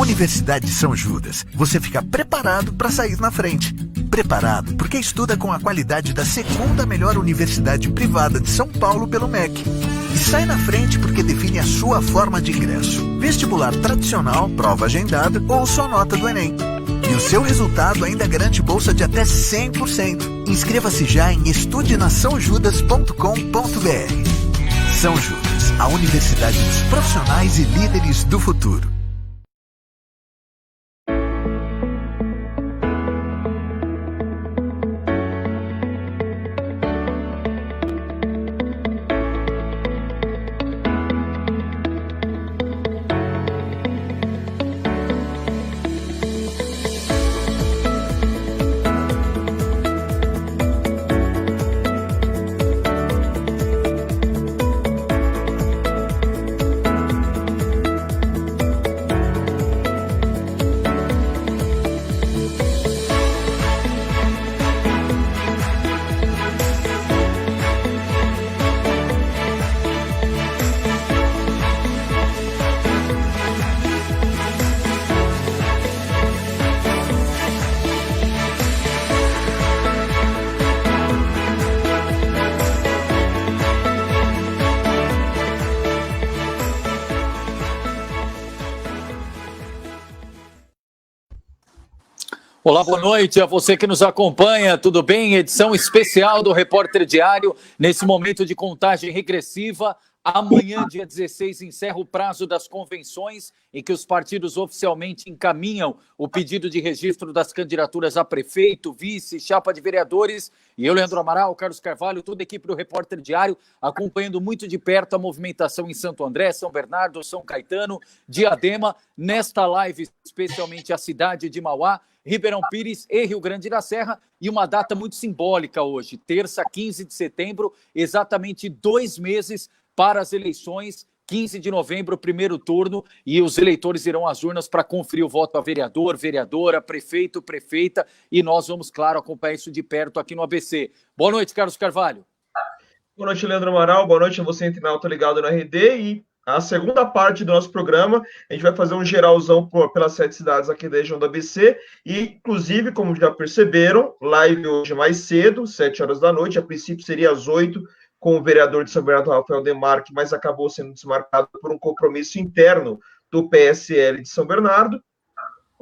Universidade de São Judas, você fica preparado para sair na frente. Preparado porque estuda com a qualidade da segunda melhor universidade privada de São Paulo pelo MEC. E sai na frente porque define a sua forma de ingresso. Vestibular tradicional, prova agendada ou só nota do Enem. E o seu resultado ainda garante bolsa de até 100%. Inscreva-se já em estudenasaojudas.com.br. São Judas, a universidade dos profissionais e líderes do futuro. Olá, boa noite a você que nos acompanha, tudo bem? Edição especial do Repórter Diário, nesse momento de contagem regressiva. Amanhã, dia 16, encerra o prazo das convenções em que os partidos oficialmente encaminham o pedido de registro das candidaturas a prefeito, vice, chapa de vereadores. E eu, Leandro Amaral, Carlos Carvalho, toda a equipe do Repórter Diário, acompanhando muito de perto a movimentação em Santo André, São Bernardo, São Caetano, Diadema, nesta live especialmente a cidade de Mauá, Ribeirão Pires e Rio Grande da Serra, e uma data muito simbólica hoje, terça, 15 de setembro, exatamente 2 meses para as eleições, 15 de novembro, primeiro turno, e os eleitores irão às urnas para conferir o voto a vereador, vereadora, prefeito, prefeita, e nós vamos, claro, acompanhar isso de perto aqui no ABC. Boa noite, Carlos Carvalho. Boa noite, Leandro Amaral, boa noite a você, internauta ligado na RD, e a segunda parte do nosso programa, a gente vai fazer um geralzão pelas 7 cidades aqui da região do ABC, e inclusive, como já perceberam, live hoje mais cedo, 7 horas da noite, a princípio seria às 8, com o vereador de São Bernardo, Rafael Demarque, mas acabou sendo desmarcado por um compromisso interno do PSL de São Bernardo.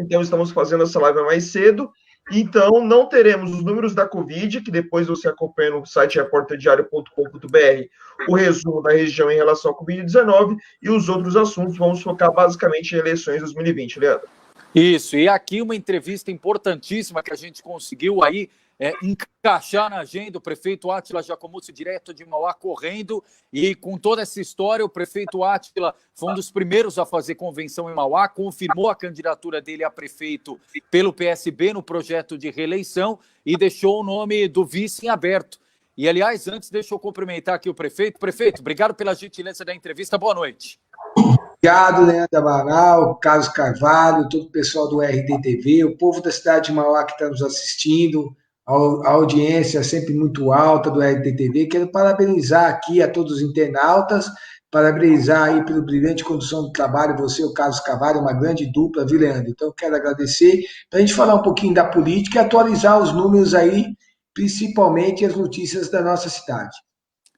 Então, estamos fazendo essa live mais cedo. Então, não teremos os números da Covid, que depois você acompanha no site reporterdiario.com.br, o resumo da região em relação à Covid-19, e os outros assuntos vamos focar basicamente em eleições 2020, Leandro. Isso, e aqui uma entrevista importantíssima que a gente conseguiu aí encaixar na agenda. O prefeito Átila Giacomuzzi, direto de Mauá, correndo, e com toda essa história, o prefeito Átila foi um dos primeiros a fazer convenção em Mauá, confirmou a candidatura dele a prefeito pelo PSB no projeto de reeleição e deixou o nome do vice em aberto. E, aliás, antes, deixa eu cumprimentar aqui o prefeito. Prefeito, obrigado pela gentileza da entrevista, boa noite. Obrigado, Leandro Amaral, Carlos Carvalho, todo o pessoal do RDTV, o povo da cidade de Mauá que está nos assistindo, a audiência sempre muito alta do RDTV. Quero parabenizar aqui a todos os internautas, parabenizar aí pela brilhante condução do trabalho, você e o Carlos Carvalho, uma grande dupla, viu, Leandro? Então, quero agradecer, para a gente falar um pouquinho da política e atualizar os números aí, principalmente as notícias da nossa cidade.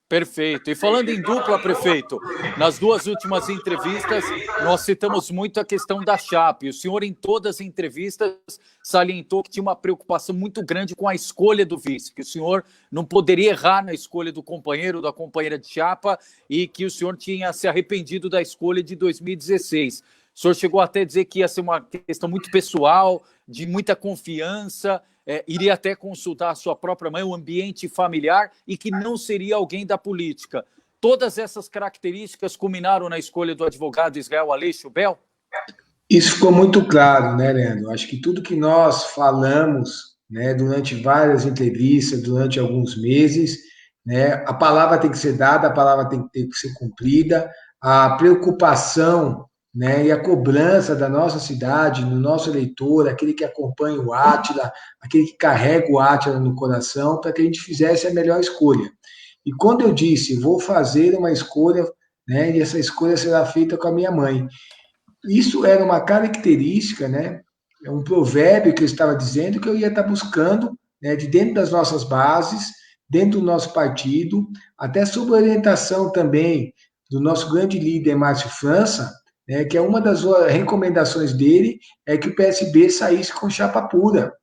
Perfeito. E falando em dupla, prefeito, nas 2 últimas entrevistas, nós citamos muito a questão da chapa. E o senhor, em todas as entrevistas, salientou que tinha uma preocupação muito grande com a escolha do vice, que o senhor não poderia errar na escolha do companheiro, da companheira de chapa, e que o senhor tinha se arrependido da escolha de 2016. O senhor chegou até a dizer que ia ser uma questão muito pessoal, de muita confiança, iria até consultar a sua própria mãe, o ambiente familiar, e que não seria alguém da política. Todas essas características culminaram na escolha do advogado Israel Aleixo Bel? Isso ficou muito claro, né, Leandro? Acho que tudo que nós falamos, né, durante várias entrevistas, durante alguns meses, né, a palavra tem que ser dada, a palavra tem que ter que ser cumprida, a preocupação, né, e a cobrança da nossa cidade, no nosso eleitor, aquele que acompanha o Átila, aquele que carrega o Átila no coração, para que a gente fizesse a melhor escolha. E quando eu disse, vou fazer uma escolha, né, e essa escolha será feita com a minha mãe, isso era uma característica, né? É um provérbio que eu estava dizendo que eu ia estar buscando, né, de dentro das nossas bases, dentro do nosso partido, até sob orientação também do nosso grande líder, Márcio França, né, que é uma das recomendações dele, é que o PSB saísse com chapa pura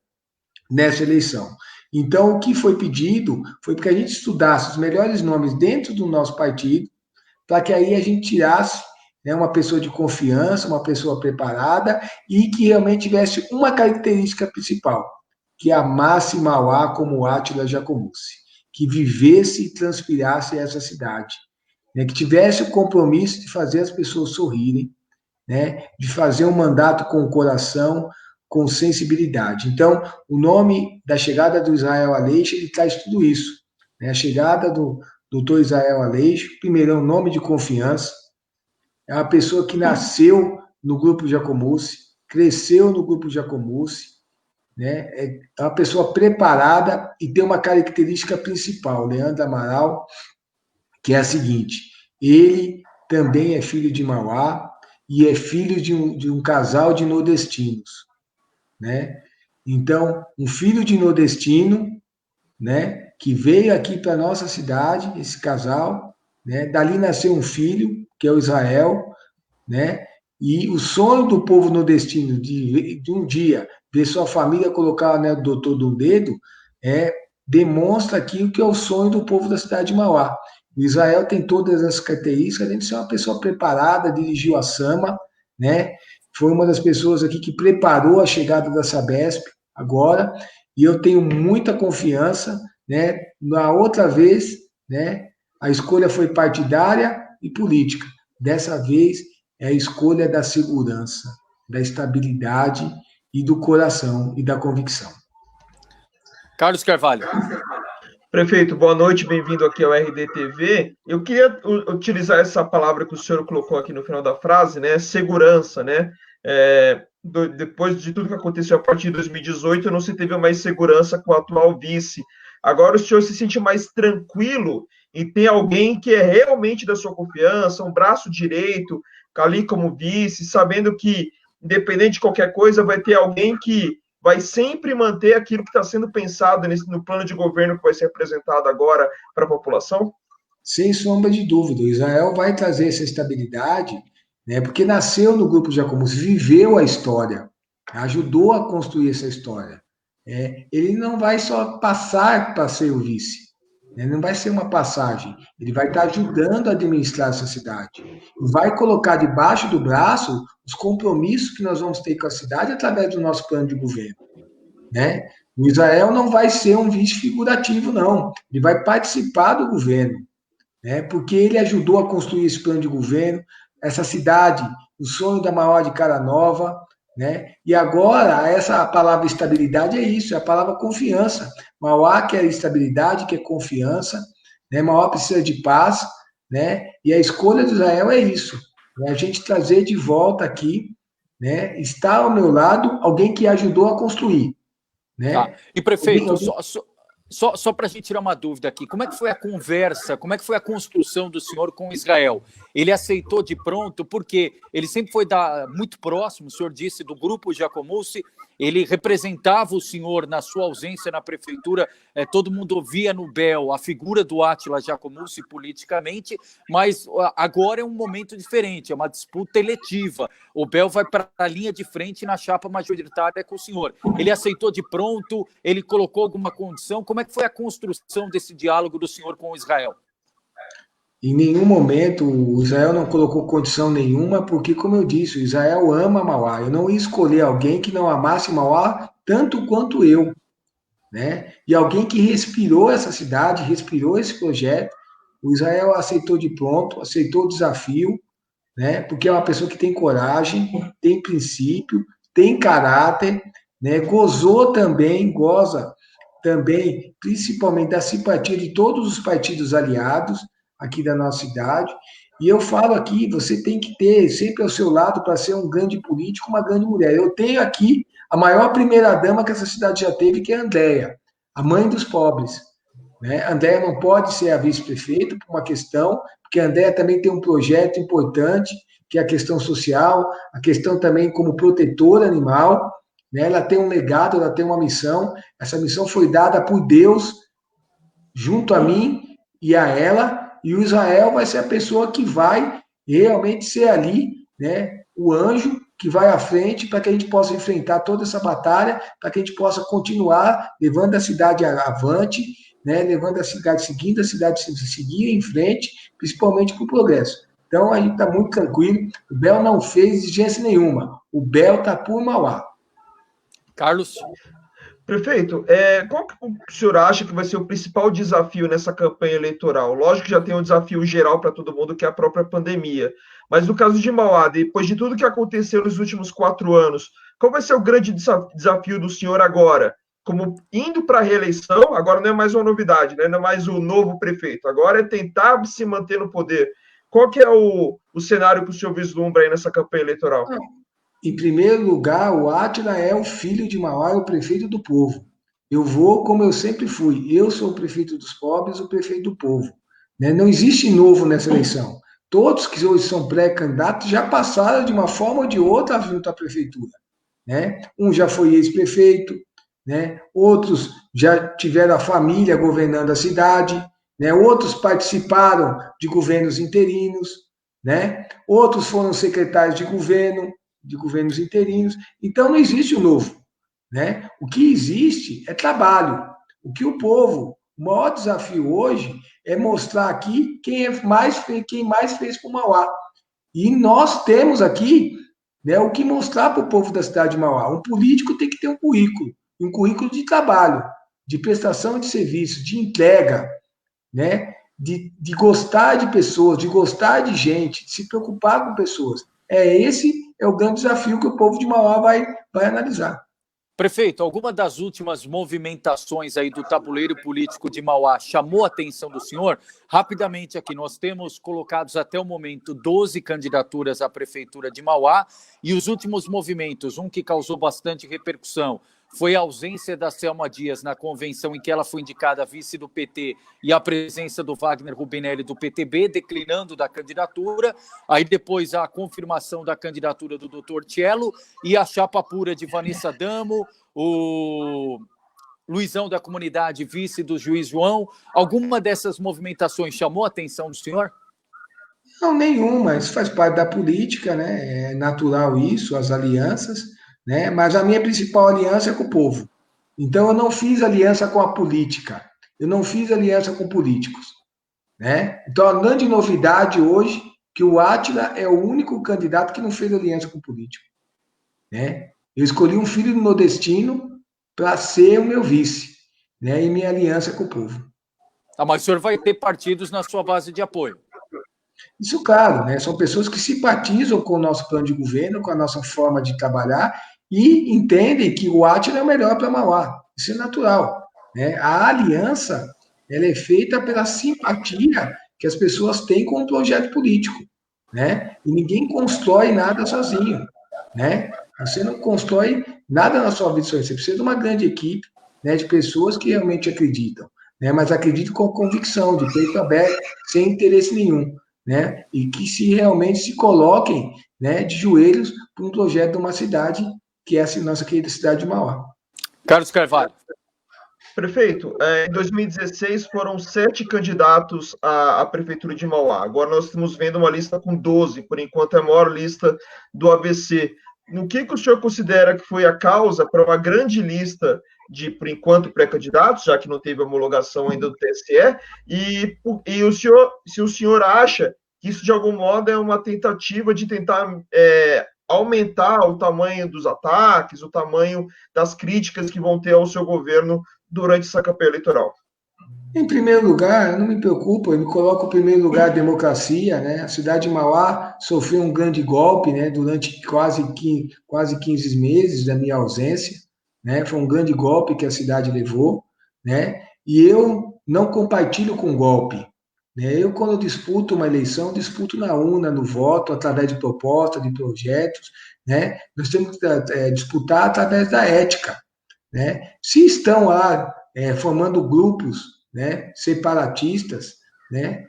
nessa eleição. Então, o que foi pedido foi que a gente estudasse os melhores nomes dentro do nosso partido, para que aí a gente tirasse, né, uma pessoa de confiança, uma pessoa preparada e que realmente tivesse uma característica principal, que amasse Mauá como Átila Jacomuzzi, que vivesse e transpirasse essa cidade, né, que tivesse o compromisso de fazer as pessoas sorrirem, né, de fazer um mandato com o coração, com sensibilidade. Então, o nome da chegada do Israel Aleixo, ele traz tudo isso, né? A chegada do doutor Israel Aleixo, primeiro, é um nome de confiança, é uma pessoa que nasceu no Grupo Jacomuzzi, cresceu no Grupo Jacomuzzi, né? É uma pessoa preparada e tem uma característica principal, Leandro Amaral, que é a seguinte: ele também é filho de Mauá e é filho de um casal de nordestinos, né? Então, um filho de nordestino, né, que veio aqui para nossa cidade, esse casal, né? Dali nasceu um filho, que é o Israel, né? E o sonho do povo nordestino de um dia ver sua família colocar, né, o doutor do dedo, demonstra aqui o que é o sonho do povo da cidade de Mauá. O Israel tem todas as características, além de ser uma pessoa preparada, dirigiu a Sama, né? Foi uma das pessoas aqui que preparou a chegada da Sabesp agora, e eu tenho muita confiança, né? Na outra vez, né, a escolha foi partidária e política. Dessa vez é a escolha da segurança, da estabilidade e do coração e da convicção. Carlos Carvalho. Prefeito, boa noite, bem-vindo aqui ao RDTV. Eu queria utilizar essa palavra que o senhor colocou aqui no final da frase, né? Segurança, né? Depois de tudo que aconteceu a partir de 2018, não se teve mais segurança com o atual vice. Agora o senhor se sente mais tranquilo e tem alguém que é realmente da sua confiança, um braço direito, ali como vice, sabendo que, independente de qualquer coisa, vai ter alguém que vai sempre manter aquilo que está sendo pensado no plano de governo que vai ser apresentado agora para a população? Sem sombra de dúvida, o Israel vai trazer essa estabilidade, né, porque nasceu no Grupo Jacomuzzi, viveu a história, ajudou a construir essa história. Ele não vai só passar para ser o vice, né, não vai ser uma passagem, ele vai estar ajudando a administrar essa cidade, vai colocar debaixo do braço os compromissos que nós vamos ter com a cidade através do nosso plano de governo, né? O Israel não vai ser um vice figurativo, não, ele vai participar do governo, né? Porque ele ajudou a construir esse plano de governo, essa cidade, o sonho da Mauá de cara nova, né? E agora, essa palavra estabilidade é isso, é a palavra confiança. Mauá quer estabilidade, quer confiança, né? Mauá precisa de paz, né? E a escolha do Israel é isso, né? A gente trazer de volta aqui, né? Está ao meu lado alguém que ajudou a construir, né? Tá. E prefeito, só para a gente tirar uma dúvida aqui, como é que foi a conversa, como é que foi a construção do senhor com Israel? Ele aceitou de pronto, porque ele sempre foi muito próximo, o senhor disse, do Grupo Jacomuzzi, ele representava o senhor na sua ausência na prefeitura, todo mundo via no Bel a figura do Átila Jacomuzzi politicamente, mas agora é um momento diferente, é uma disputa eletiva. O Bel vai para a linha de frente na chapa majoritária com o senhor. Ele aceitou de pronto, ele colocou alguma condição? Como é que foi a construção desse diálogo do senhor com Israel? Em nenhum momento o Israel não colocou condição nenhuma, porque, como eu disse, o Israel ama Mauá. Eu não ia escolher alguém que não amasse Mauá tanto quanto eu, né? E alguém que respirou essa cidade, respirou esse projeto. O Israel aceitou de pronto, aceitou o desafio, né? Porque é uma pessoa que tem coragem, tem princípio, tem caráter, né? Goza também, principalmente da simpatia de todos os partidos aliados aqui da nossa cidade. E eu falo aqui, você tem que ter sempre ao seu lado para ser um grande político, uma grande mulher. Eu tenho aqui a maior primeira-dama que essa cidade já teve, que é a Andréia, a mãe dos pobres, né? A Andréia não pode ser a vice-prefeita por uma questão, porque a Andréia também tem um projeto importante, que é a questão social, a questão também como protetora animal, né? Ela tem um legado, ela tem uma missão. Essa missão foi dada por Deus junto a mim e a ela, e o Israel vai ser a pessoa que vai realmente ser ali, né, o anjo que vai à frente para que a gente possa enfrentar toda essa batalha, para que a gente possa continuar levando a cidade avante, né, levando a cidade, seguindo a cidade seguir em frente, principalmente para o progresso. Então, a gente está muito tranquilo. O Bel não fez exigência nenhuma. O Bel está por Mauá. Carlos? Prefeito, qual que o senhor acha que vai ser o principal desafio nessa campanha eleitoral? Lógico que já tem um desafio geral para todo mundo, que é a própria pandemia. Mas no caso de Mauá, depois de tudo que aconteceu nos últimos 4 anos, qual vai ser o grande desafio do senhor agora? Como indo para a reeleição, agora não é mais uma novidade, né? Não é mais o novo prefeito, agora é tentar se manter no poder. Qual que é o cenário que o senhor vislumbra aí nessa campanha eleitoral? Em primeiro lugar, o Átila é o filho de Mauá, é o prefeito do povo. Eu vou como eu sempre fui. Eu sou o prefeito dos pobres, o prefeito do povo. Né? Não existe novo nessa eleição. Todos que hoje são pré-candidatos já passaram de uma forma ou de outra junto à prefeitura. Né? Um já foi ex-prefeito, né? Outros já tiveram a família governando a cidade, né? Outros participaram de governos interinos, né? Outros foram secretários de governos interinos. Então, não existe o novo. Né? O que existe é trabalho. O que o maior desafio hoje é mostrar aqui quem mais fez com o Mauá. E nós temos aqui, né, o que mostrar para o povo da cidade de Mauá. Um político tem que ter um currículo de trabalho, de prestação de serviço, de entrega, né, de gostar de pessoas, de gostar de gente, de se preocupar com pessoas. Esse é o grande desafio que o povo de Mauá vai analisar. Prefeito, alguma das últimas movimentações aí do tabuleiro político de Mauá chamou a atenção do senhor? Rapidamente aqui, nós temos colocados até o momento 12 candidaturas à prefeitura de Mauá e os últimos movimentos, um que causou bastante repercussão, foi a ausência da Selma Dias na convenção em que ela foi indicada vice do PT e a presença do Wagner Rubinelli do PTB, declinando da candidatura. Aí depois a confirmação da candidatura do Dr. Tielo e a chapa pura de Vanessa Damo, o Luizão da Comunidade, vice do juiz João. Alguma dessas movimentações chamou a atenção do senhor? Não, nenhuma. Isso faz parte da política, né? É natural isso, as alianças, né? Mas a minha principal aliança é com o povo. Então, eu não fiz aliança com a política. Eu não fiz aliança com políticos, né? Então, a grande novidade hoje é que o Átila é o único candidato que não fez aliança com político, né? Eu escolhi um filho do nordestino para ser o meu vice, né? E minha aliança é com o povo. Mas o senhor vai ter partidos na sua base de apoio? Isso, claro, né? São pessoas que simpatizam com o nosso plano de governo, com a nossa forma de trabalhar e entendem que o Átila é o melhor para Mauá. Isso é natural, né? A aliança, ela é feita pela simpatia que as pessoas têm com o projeto político, né? E ninguém constrói nada sozinho, né? Você não constrói nada na sua vida sozinho. Você precisa de uma grande equipe, né, de pessoas que realmente acreditam, né? Mas acreditam com convicção, de peito aberto, sem interesse nenhum. Né? E que realmente se coloquem, né, de joelhos para um projeto de uma cidade que é a nossa querida cidade de Mauá. Carlos Carvalho. Prefeito, em 2016 foram 7 candidatos à prefeitura de Mauá. Agora nós estamos vendo uma lista com 12, por enquanto é a maior lista do ABC. No que o senhor considera que foi a causa para uma grande lista de, por enquanto, pré-candidatos, já que não teve homologação ainda do TSE, e se o senhor acha que isso, de algum modo, é uma tentativa de tentar aumentar o tamanho dos ataques, o tamanho das críticas que vão ter ao seu governo durante essa campanha eleitoral? Em primeiro lugar, eu não me preocupo, eu me coloco em primeiro lugar a democracia, né? A cidade de Mauá sofreu um grande golpe, né, durante quase 15 meses da minha ausência, né? Foi um grande golpe que a cidade levou, né? E eu não compartilho com golpe, né? Eu, quando disputo uma eleição, disputo na urna, no voto, através de propostas, de projetos, né? Nós temos que disputar através da ética, né? Se estão lá formando grupos, né, separatistas, né,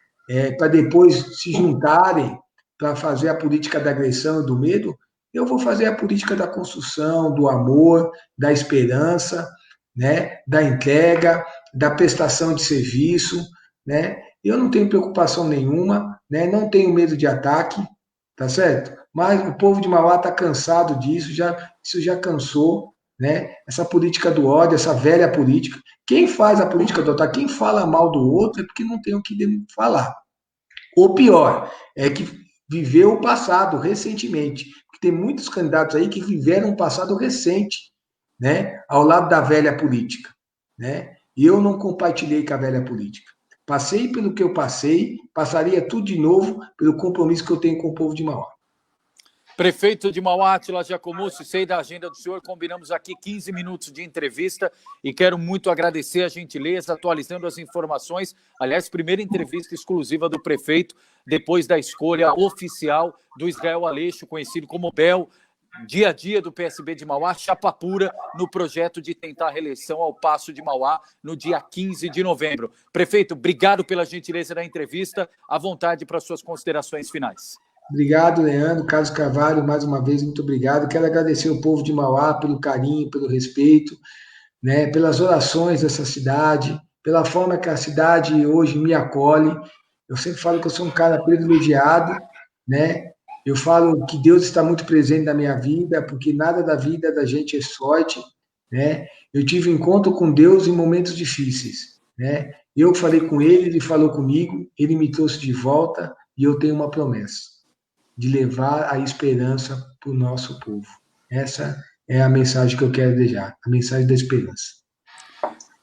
para depois se juntarem para fazer a política da agressão e do medo, eu vou fazer a política da construção, do amor, da esperança, né, da entrega, da prestação de serviço, né? Eu não tenho preocupação nenhuma, né? Não tenho medo de ataque, tá certo? Mas o povo de Mauá está cansado disso, isso já cansou, né? Essa política do ódio, essa velha política. Quem faz a política do ataque, quem fala mal do outro é porque não tem o que falar. Ou pior, é que viveu o passado recentemente. Porque tem muitos candidatos aí que viveram um passado recente, né? Ao lado da velha política, né? E eu não compartilhei com a velha política. Passei pelo que eu passei, passaria tudo de novo pelo compromisso que eu tenho com o povo de Mauá. Prefeito de Mauá, Átila Giacomussi, sei da agenda do senhor, combinamos aqui 15 minutos de entrevista e quero muito agradecer a gentileza, atualizando as informações. Aliás, primeira entrevista exclusiva do prefeito, depois da escolha oficial do Israel Aleixo, conhecido como Bel, dia a dia do PSB de Mauá, chapa pura no projeto de tentar a reeleição ao Paço de Mauá no dia 15 de novembro. Prefeito, obrigado pela gentileza da entrevista, à vontade para suas considerações finais. Obrigado, Leandro, Carlos Carvalho, mais uma vez, muito obrigado. Quero agradecer ao povo de Mauá pelo carinho, pelo respeito, né, pelas orações dessa cidade, pela forma que a cidade hoje me acolhe. Eu sempre falo que eu sou um cara privilegiado, né? Eu falo que Deus está muito presente na minha vida, porque nada da vida da gente é sorte, né? Eu tive encontro com Deus em momentos difíceis, né? Eu falei com ele falou comigo, ele me trouxe de volta e eu tenho uma promessa de levar a esperança para o nosso povo. Essa é a mensagem que eu quero deixar, a mensagem da esperança.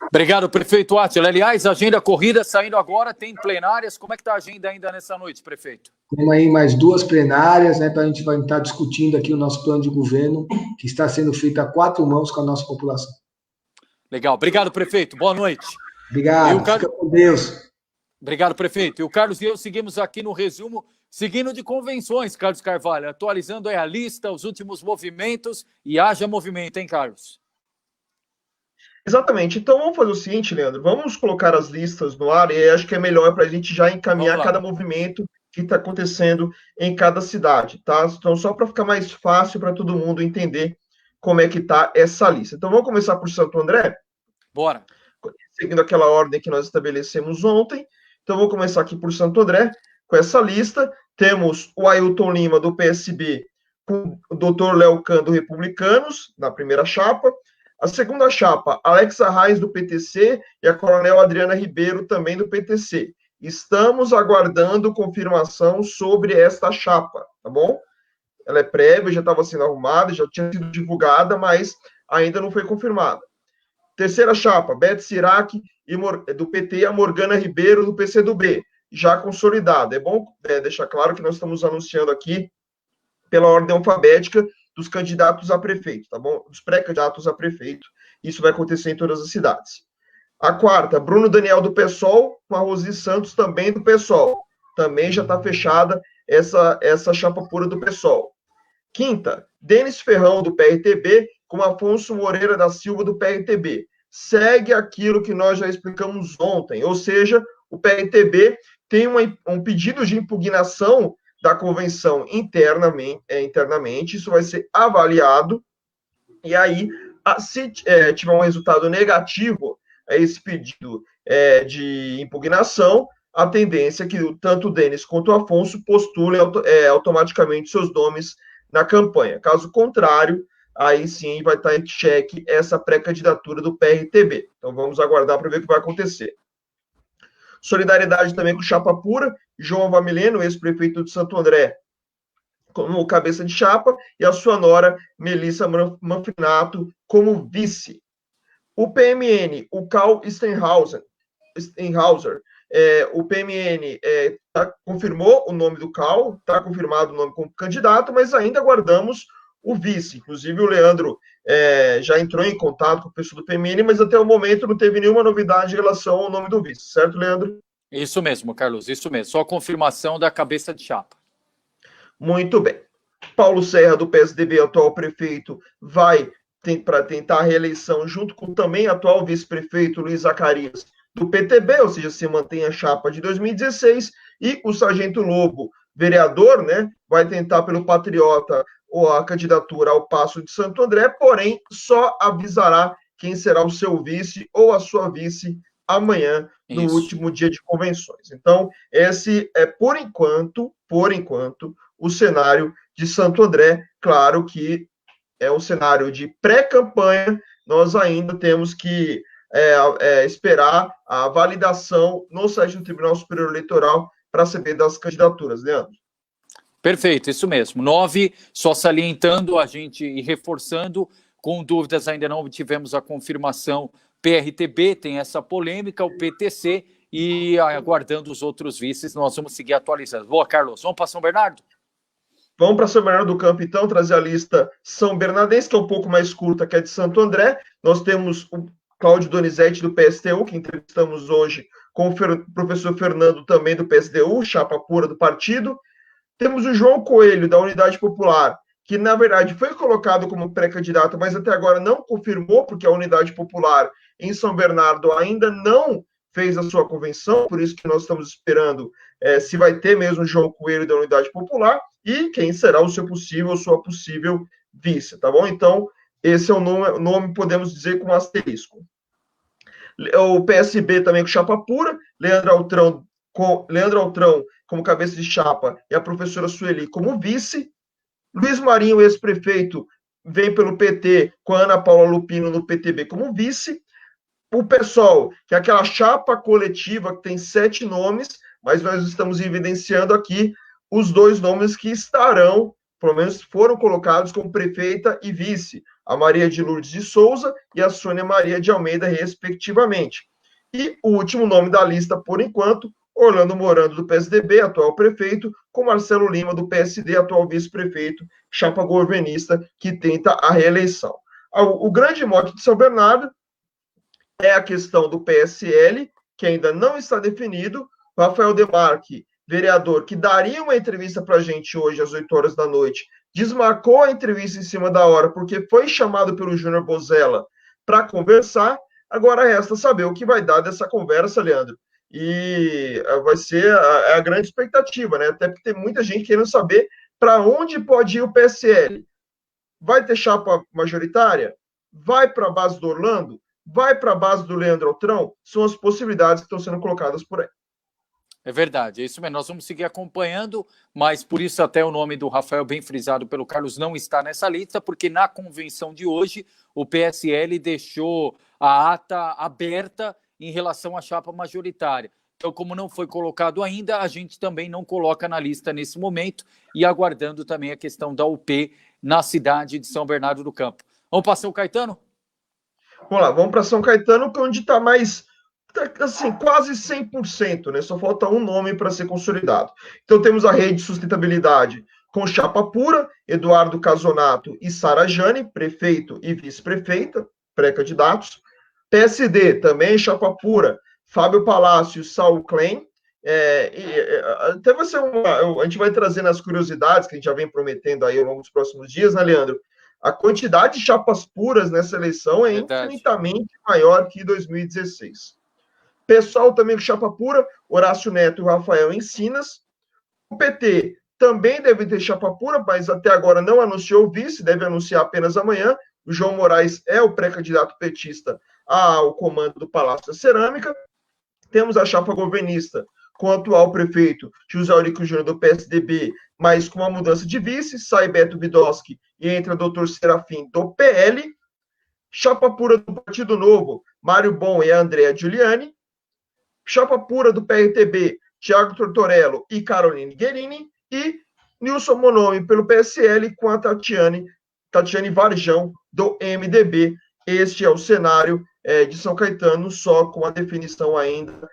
Obrigado, prefeito Átila. Aliás, agenda corrida saindo agora, tem plenárias. Como é que está a agenda ainda nessa noite, prefeito? Temos aí mais 2 plenárias, né, para a gente vai estar discutindo aqui o nosso plano de governo, que está sendo feito a 4 mãos com a nossa população. Legal. Obrigado, prefeito. Boa noite. Obrigado. Fica com Deus. Obrigado, prefeito. E o Carlos e eu seguimos aqui no resumo, seguindo de convenções, Carlos Carvalho, atualizando aí a lista, os últimos movimentos, e haja movimento, hein, Carlos? Exatamente. Então vamos fazer o seguinte, Leandro, vamos colocar as listas no ar e acho que é melhor para a gente já encaminhar cada movimento que está acontecendo em cada cidade, tá? Então só para ficar mais fácil para todo mundo entender como é que está essa lista. Então vamos começar por Santo André? Bora. Seguindo aquela ordem que nós estabelecemos ontem. Então vou começar aqui por Santo André, com essa lista. Temos o Ailton Lima, do PSB, com o Dr. Léo Can, do Republicanos, na primeira chapa. A segunda chapa, Alexa Reis, do PTC, e a Coronel Adriana Ribeiro, também do PTC. Estamos aguardando confirmação sobre esta chapa, tá bom? Ela é prévia, já estava sendo arrumada, já tinha sido divulgada, mas ainda não foi confirmada. Terceira chapa, Beth Sirac, do PT, e a Morgana Ribeiro, do PCdoB, já consolidada. É bom deixar claro que nós estamos anunciando aqui pela ordem alfabética dos candidatos a prefeito, tá bom? Dos pré-candidatos a prefeito. Isso vai acontecer em todas as cidades. A quarta, Bruno Daniel, do PSOL, com a Rosi Santos, também do PSOL. Também já está fechada essa chapa pura do PSOL. Quinta, Denis Ferrão, do PRTB, com Afonso Moreira da Silva, do PRTB. Segue aquilo que nós já explicamos ontem, ou seja, o PRTB tem um pedido de impugnação da convenção internamente, isso vai ser avaliado, e aí, se tiver um resultado negativo a esse pedido de impugnação, a tendência é que tanto o Denis quanto o Afonso postulem automaticamente seus nomes na campanha. Caso contrário, aí sim vai estar em xeque essa pré-candidatura do PRTB. Então vamos aguardar para ver o que vai acontecer. Solidariedade também com chapa pura, João Vamileno, ex-prefeito de Santo André, como cabeça de chapa, e a sua nora, Melissa Manfrinato, como vice. O PMN, o Karl Steinhauser, o PMN confirmou o nome do Karl, está confirmado o nome como candidato, mas ainda aguardamos o vice. Inclusive, o Leandro já entrou em contato com o pessoal do PMN, mas até o momento não teve nenhuma novidade em relação ao nome do vice, certo, Leandro? Isso mesmo, Carlos, isso mesmo. Só a confirmação da cabeça de chapa. Muito bem. Paulo Serra, do PSDB, atual prefeito, vai para tentar a reeleição junto com também atual vice-prefeito Luiz Zacarias, do PTB, ou seja, se mantém a chapa de 2016, e o Sargento Lobo, vereador, né? Vai tentar pelo Patriota ou a candidatura ao Paço de Santo André, porém só avisará quem será o seu vice ou a sua vice amanhã, no último dia de convenções. Então, esse é, por enquanto, o cenário de Santo André. Claro que é um cenário de pré-campanha, nós ainda temos que esperar a validação no site do Tribunal Superior Eleitoral para saber das candidaturas, Leandro. Perfeito, isso mesmo. 9, só salientando a gente e reforçando, com dúvidas ainda não tivemos a confirmação. PRTB tem essa polêmica, o PTC, e aguardando os outros vices, nós vamos seguir atualizando. Boa, Carlos, vamos para São Bernardo? Vamos para São Bernardo do Campo, então, trazer a lista São Bernardense, que é um pouco mais curta que a de Santo André. Nós temos o Cláudio Donizete, do PSTU, que entrevistamos hoje, com o professor Fernando, também do PSTU, chapa pura do partido. Temos o João Coelho, da Unidade Popular, que, na verdade, foi colocado como pré-candidato, mas até agora não confirmou, porque a Unidade Popular em São Bernardo ainda não fez a sua convenção, por isso que nós estamos esperando se vai ter mesmo o João Coelho da Unidade Popular e quem será o seu possível ou sua possível vice, tá bom? Então, esse é o nome, podemos dizer, com asterisco. O PSB também com chapa pura, Leandro Altrão como cabeça de chapa e a professora Sueli como vice. Luiz Marinho, ex-prefeito, vem pelo PT com a Ana Paula Lupino no PTB como vice. O PSOL, que é aquela chapa coletiva que tem 7 nomes, mas nós estamos evidenciando aqui os 2 nomes que estarão, pelo menos foram colocados como prefeita e vice, a Maria de Lourdes de Souza e a Sônia Maria de Almeida, respectivamente. E o último nome da lista, por enquanto, Orlando Morando, do PSDB, atual prefeito, com Marcelo Lima, do PSD, atual vice-prefeito, chapa governista, que tenta a reeleição. O grande mote de São Bernardo é a questão do PSL, que ainda não está definido. Rafael Demarque, vereador, que daria uma entrevista para a gente hoje às 8 horas da noite, desmarcou a entrevista em cima da hora, porque foi chamado pelo Júnior Bozella para conversar. Agora resta saber o que vai dar dessa conversa, Leandro. E vai ser a grande expectativa, né? Até porque tem muita gente querendo saber para onde pode ir o PSL. Vai ter chapa majoritária? Vai para a base do Orlando? Vai para a base do Leandro Altrão? São as possibilidades que estão sendo colocadas por aí. É verdade, é isso mesmo. Nós vamos seguir acompanhando, mas por isso até o nome do Rafael, bem frisado pelo Carlos, não está nessa lista, porque na convenção de hoje o PSL deixou a ata aberta em relação à chapa majoritária. Então, como não foi colocado ainda, a gente também não coloca na lista nesse momento e aguardando também a questão da UP na cidade de São Bernardo do Campo. Vamos para São Caetano? Vamos lá, vamos para São Caetano, que é onde está mais, assim, quase 100%, né? Só falta um nome para ser consolidado. Então, temos a Rede de Sustentabilidade com chapa pura, Eduardo Casonato e Sara Jane, prefeito e vice-prefeita, pré-candidatos. PSD, também chapa pura, Fábio Palácio e Saul Klein. Até vai ser a gente vai trazendo as curiosidades que a gente já vem prometendo aí ao longo dos próximos dias, né, Leandro? A quantidade de chapas puras nessa eleição é infinitamente maior que 2016. Pessoal também com chapa pura, Horácio Neto e Rafael Encinas. O PT também deve ter chapa pura, mas até agora não anunciou o vice, deve anunciar apenas amanhã. O João Moraes é o pré-candidato petista ao comando do Palácio da Cerâmica. Temos a chapa governista com o atual prefeito José Aurico Júnior do PSDB, mas com uma mudança de vice, sai Beto Vidoski e entra Dr. Serafim do PL. Chapa pura do Partido Novo, Mário Bom e a Andrea Giuliani. Chapa pura do PRTB, Tiago Tortorello e Caroline Guerini. E Nilson Monomi pelo PSL com a Tatiane Varjão do MDB. Este é o cenário de São Caetano, só com a definição ainda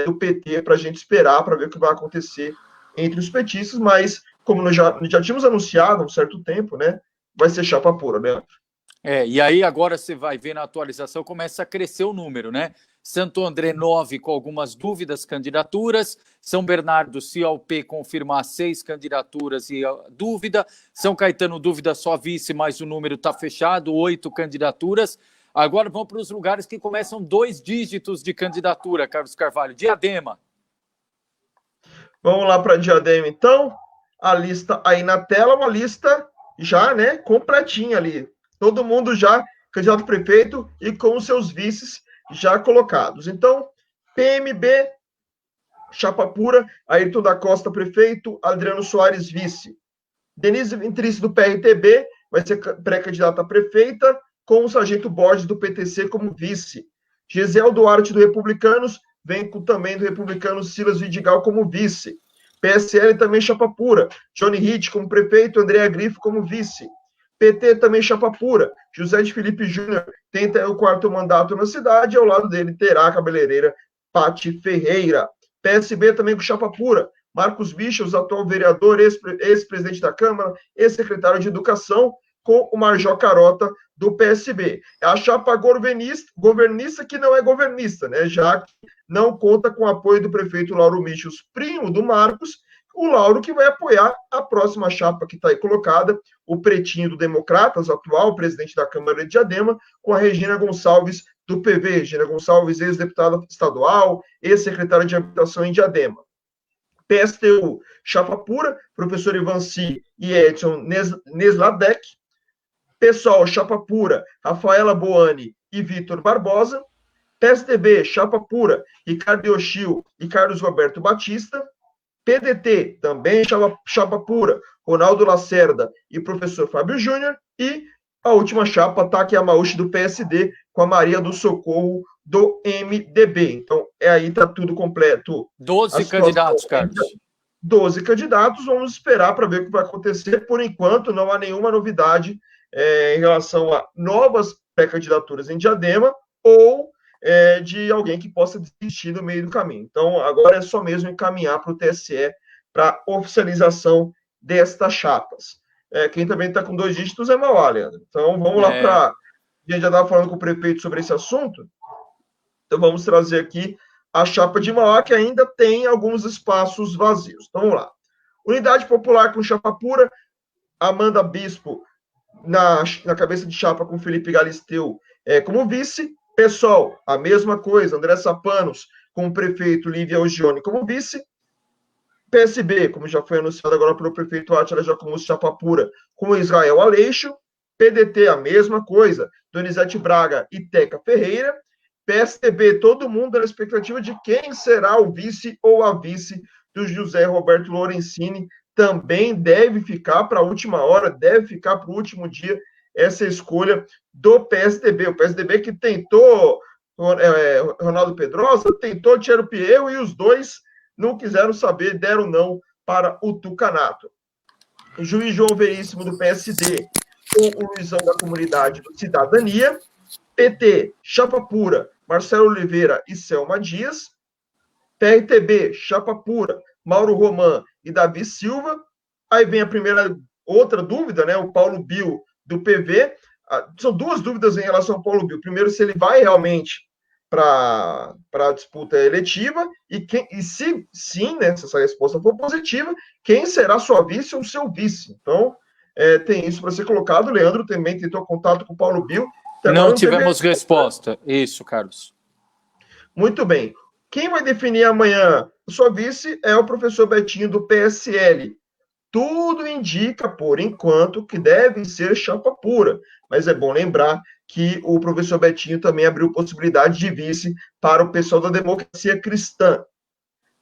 do PT para a gente esperar para ver o que vai acontecer entre os petistas, mas como nós já tínhamos anunciado há um certo tempo, né, vai ser chapa pura, Leandro. E aí agora você vai ver na atualização, começa a crescer o número, né? Santo André 9 com algumas dúvidas, candidaturas. São Bernardo, se a UP confirmar 6 candidaturas e dúvida. São Caetano, dúvida só vice, mas o número está fechado, 8 candidaturas. Agora vamos para os lugares que começam 2 dígitos de candidatura, Carlos Carvalho. Diadema. Vamos lá para Diadema, então. A lista aí na tela, uma lista já, né, completinha ali. Todo mundo já candidato a prefeito e com os seus vices já colocados. Então, PMB, chapa pura, Ayrton da Costa, prefeito, Adriano Soares, vice. Denise Vintrice, do PRTB, vai ser pré-candidata a prefeita, com o Sargento Borges, do PTC, como vice. Gisel Duarte, do Republicanos, vem também do Republicanos, Silas Vidigal, como vice. PSL também chapa pura. Johnny Hitt como prefeito, Andréa Grifo como vice. PT também chapa pura. José de Felipe Júnior tenta o 4º mandato na cidade, e ao lado dele terá a cabeleireira Pati Ferreira. PSB também com chapa pura. Marcos Bichos, atual vereador, ex-presidente da Câmara, ex-secretário de Educação, com o Marjó Carota, do PSB. É a chapa governista que não é governista, né? Já que não conta com o apoio do prefeito Lauro Michels, primo do Marcos, o Lauro que vai apoiar a próxima chapa que está aí colocada, o Pretinho do Democratas, atual presidente da Câmara de Diadema, com a Regina Gonçalves, do PV. Regina Gonçalves, ex-deputada estadual, ex-secretária de Habitação em Diadema. PSTU, chapa pura, professor Ivanci e Edson Nesladek. PSOL, chapa pura, Rafaela Boani e Vitor Barbosa. PSDB, chapa pura, Ricardo Yoshio e Carlos Roberto Batista. PDT, também chapa pura, Ronaldo Lacerda e professor Fábio Júnior. E a última chapa, Taki Yamauchi, do PSD, com a Maria do Socorro, do MDB. Então, aí está tudo completo. 12 candidatos, Carlos. 12 candidatos, vamos esperar para ver o que vai acontecer. Por enquanto, não há nenhuma novidade em relação a novas pré-candidaturas em Diadema ou de alguém que possa desistir no meio do caminho. Então, agora é só mesmo encaminhar para o TSE para oficialização destas chapas. Quem também está com 2 dígitos é Mauá, Leandro. Então, vamos lá para... A gente já estava falando com o prefeito sobre esse assunto, então vamos trazer aqui a chapa de Mauá, que ainda tem alguns espaços vazios. Então, vamos lá. Unidade Popular com chapa pura, Amanda Bispo na cabeça de chapa com Felipe Galisteu como vice. PSOL, a mesma coisa, André Sapanos com o prefeito Lívia Ogione como vice. PSB, como já foi anunciado agora pelo prefeito Átila Jacomuz chapa pura, com Israel Aleixo. PDT, a mesma coisa, Donizete Braga e Teca Ferreira. PSDB, todo mundo na expectativa de quem será o vice ou a vice do José Roberto Lorenzini. Também deve ficar para a última hora, deve ficar para o último dia essa escolha do PSDB. O PSDB que tentou Ronaldo Pedrosa, tentou Thierry Pierro e os dois não quiseram saber, deram não para o Tucanato. Juiz João Veríssimo, do PSD, com o Luizão da Comunidade do Cidadania. PT, chapa pura, Marcelo Oliveira e Selma Dias. PRTB, chapa pura, Mauro Roman e Davi Silva. Aí vem a outra dúvida, né? O Paulo Bill, do PV. São 2 dúvidas em relação ao Paulo Bill. Primeiro, se ele vai realmente para a disputa eletiva, e se sim, né, se essa resposta for positiva, quem será sua vice ou seu vice? Então, tem isso para ser colocado. O Leandro também tentou contato com o Paulo Bill. Não tivemos resposta. Isso, Carlos. Muito bem. Quem vai definir amanhã sua vice é o professor Betinho, do PSL. Tudo indica, por enquanto, que deve ser chapa pura. Mas é bom lembrar que o professor Betinho também abriu possibilidade de vice para o pessoal da Democracia Cristã.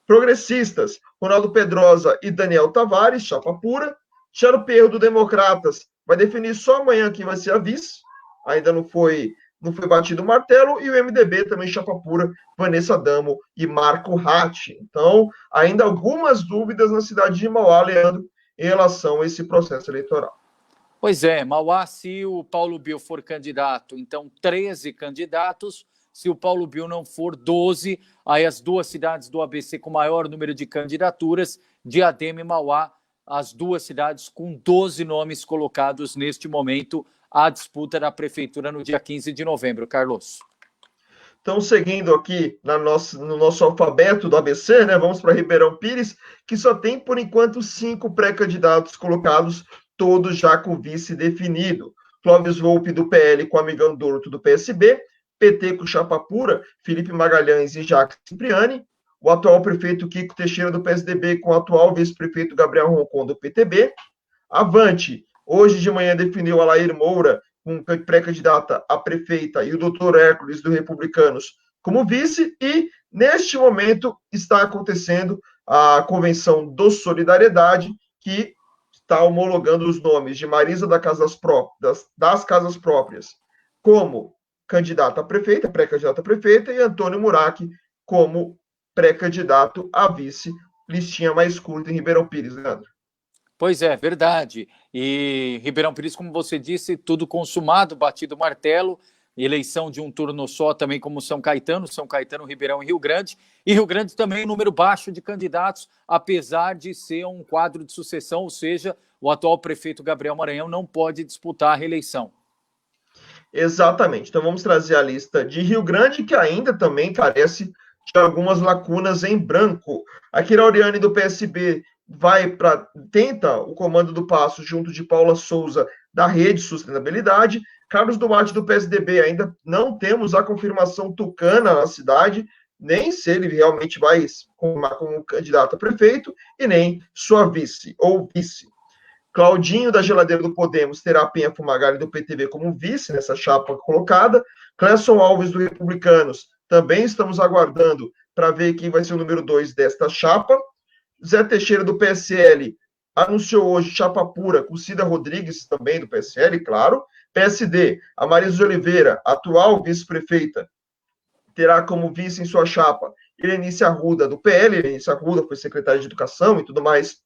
Progressistas, Ronaldo Pedrosa e Daniel Tavares, chapa pura. Thiago Pierro, do Democratas, vai definir só amanhã quem vai ser a vice. Ainda não foi batido o martelo. E o MDB também chapa pura, Vanessa Damo e Marco Ratti. Então, ainda algumas dúvidas na cidade de Mauá, Leandro, em relação a esse processo eleitoral. Pois é, Mauá, se o Paulo Bill for candidato, então 13 candidatos. Se o Paulo Bill não for, 12. Aí as 2 cidades do ABC com maior número de candidaturas, Diadema e Mauá, as 2 cidades com 12 nomes colocados neste momento à disputa da prefeitura no dia 15 de novembro. Carlos. Então, seguindo aqui no nosso alfabeto do ABC, né, vamos para Ribeirão Pires, que só tem, por enquanto, 5 pré-candidatos colocados, todos já com vice definido. Clóvis Volpe, do PL, com Amigão Dorto, do PSB. PT com chapa pura, Felipe Magalhães e Jacques Cipriani. o atual prefeito Kiko Teixeira, do PSDB, com o atual vice-prefeito Gabriel Roncon, do PTB. Avante, hoje de manhã definiu a Laír Moura, com pré-candidata a prefeita, e o doutor Hércules, do Republicanos, como vice, e neste momento está acontecendo a convenção do Solidariedade, que está homologando os nomes de Marisa das Casas Próprias como candidata a prefeita, pré-candidata a prefeita, e Antônio Murac como pré-candidato a vice, listinha mais curta em Ribeirão Pires, Leandro. Pois é, verdade. E Ribeirão Pires, como você disse, tudo consumado, batido o martelo, eleição de um turno só também como São Caetano, Ribeirão e Rio Grande. E Rio Grande também um número baixo de candidatos, apesar de ser um quadro de sucessão, ou seja, o atual prefeito Gabriel Maranhão não pode disputar a reeleição. Exatamente. Então vamos trazer a lista de Rio Grande, que ainda também carece de algumas lacunas em branco. Aqui Lauriane, do PSB, tenta o comando do Passo junto de Paula Souza, da Rede Sustentabilidade. Carlos Duarte, do PSDB, ainda não temos a confirmação tucana na cidade, nem se ele realmente vai confirmar como candidato a prefeito, e nem sua vice ou vice. Claudinho, da Geladeira do Podemos, terá Penha Fumagalli, do PTB, como vice nessa chapa colocada. Cléson Alves, do Republicanos, também estamos aguardando para ver quem vai ser o número 2 desta chapa. Zé Teixeira, do PSL, anunciou hoje chapa pura com Cida Rodrigues, também do PSL, claro. PSD, a Marisa de Oliveira, atual vice-prefeita, terá como vice em sua chapa Irenice Arruda, do PL. Irenice Arruda foi secretária de Educação e tudo mais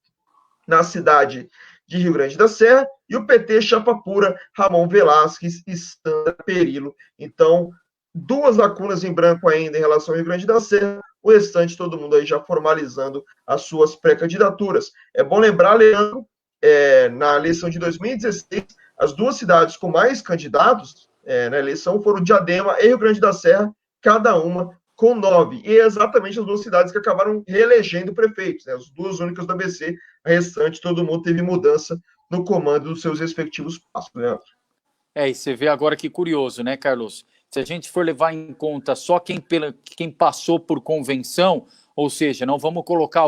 na cidade de Rio Grande da Serra. E o PT, chapa pura, Ramon Velasquez e Sandra Perillo. Então, duas lacunas em branco ainda em relação ao Rio Grande da Serra, o restante todo mundo aí já formalizando as suas pré-candidaturas. É bom lembrar, Leandro, na eleição de 2016, as duas cidades com mais candidatos na eleição foram Diadema e Rio Grande da Serra, cada uma com 9. E é exatamente as duas cidades que acabaram reelegendo prefeitos, né? As duas únicas do ABC, a restante, todo mundo teve mudança no comando dos seus respectivos passos, Leandro. E você vê agora que curioso, né, Carlos? Se a gente for levar em conta só quem passou por convenção, ou seja, não vamos colocar